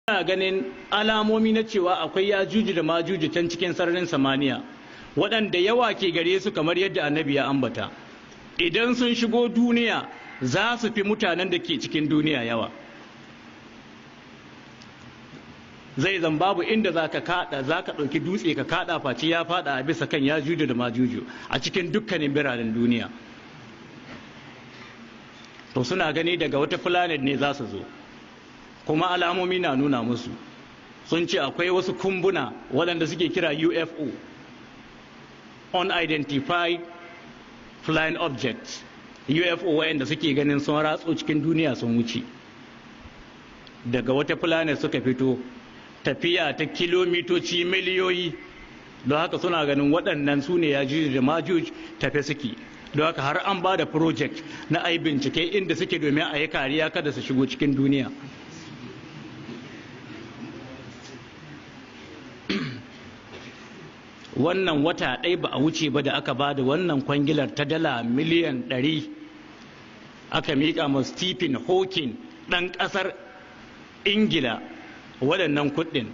Ina ganin alamomi na cewa akwai yajuju da majuju can cikin sararin samaniya waɗanda yawa ke gare su kamar yadda annabi ya ambata. Idan sun shigo duniya za su fi mutanen da ke cikin duniya yawa. Zai zan babu inda za ka ɗauki dutse ka kaɗa face ya faɗa a bisa kan yajuju da majuju a cikin dukkanin biranen duniya. To suna gani daga wata planet ne za su zo, kuma alamomi na nuna musu. Sun ce akwai wasu kumbuna waɗanda suke kira UFO, unidentified flying objects, UFO waɗanda suke ganin sun ratso cikin duniya sun wuce. Daga wata planet suka fito, tafiya ta kilomitoci miliyoyi, don haka suna ganin waɗannan su ne yajuj da majuj tafe suke. Don haka har an ba da project na ai bincike inda suke domin a yi kariya kada su shigo cikin duniya. Wannan wata ɗaya ba a wuce ba da aka ba da wannan kwangilar ta dala miliyan 100 aka miƙa ma Stephen Hawking ɗan ƙasar Ingila waɗannan kuɗin,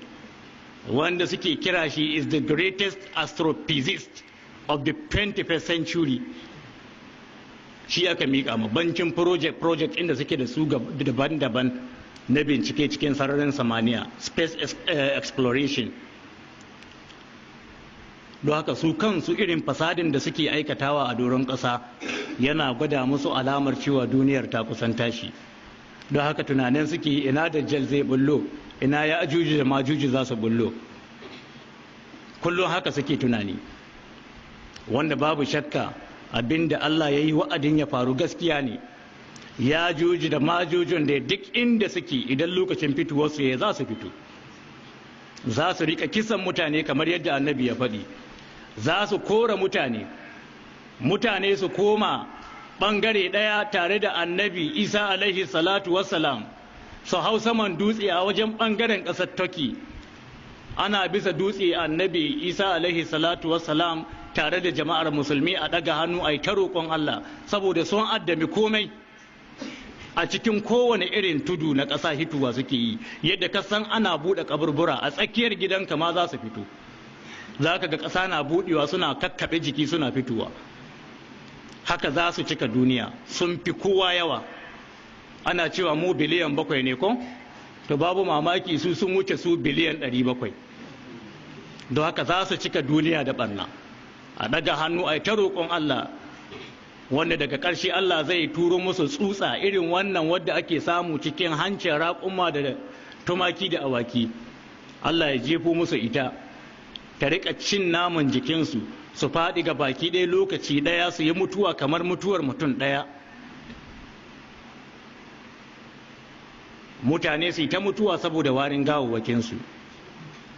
wanda suke kira shi is the greatest astrophysicist of the 21st century. Shi aka miƙa ma bancin project inda suke da su daban-daban na bincike cikin sararin samaniya, space exploration. Don haka su kansu irin fasadin da suke aikatawa a doron ƙasa yana gwada musu alamar cewa duniyar ta kusan tashi. Don haka tunanin suke ina dajjal zai bullo, ina ya ajuji da majuji za su bullo. Kullum haka suke tunani, wanda babu shakka abinda Allah ya yi wa'adin ya faru gaskiya ne. Ya juji da majujin da duk inda suke idan lokacin fitowarsu ya za su fito, za su rika kisan mutane kamar yadda annabi ya faɗi, za su kora mutane su koma ɓangare ɗaya tare da annabi Isa alaihi salatu wassalam, su hau saman dutse a wajen ɓangaren ƙasar Turkey. Ana bisa dutse annabi Isa alaihi salatu wassalam tare da jama'ar musulmi a ɗaga hannu a yi ta roƙon Allah, saboda sun addami komai. A cikin kowane irin tudu na ƙasa hituwa suke yi, yadda ka san ana buɗe kaburbura a tsakiyar gidanka ma za su fito. Za ka ga ƙasa na buɗewa suna kakkaɓe jiki suna fitowa. Haka za su cika duniya, sun fi kowa yawa. Ana cewa mu biliyan 7 ne ko? To babu mamaki su sun wuce su biliyan 700. Don haka za su cika duniya da ɓarna. A ɗaga hannu a ta roƙon Allah, wanda daga ƙarshe Allah zai turo musu tsutsa irin wannan wadda ake samu cikin hancin raƙuma da tumaki da awaki. Allah ya jefo musu ita, ta riƙa cin naman jikinsu, su faɗi ga baki ɗaya lokaci ɗaya, su yi mutuwa kamar mutuwar mutum ɗaya. Mutane su yi ta mutuwa saboda warin gawawwakinsu,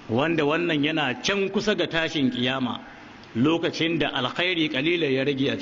wanda wannan yana can kusa ga tashin kiyama, lokacin da alkhairi ƙalilan ya rage a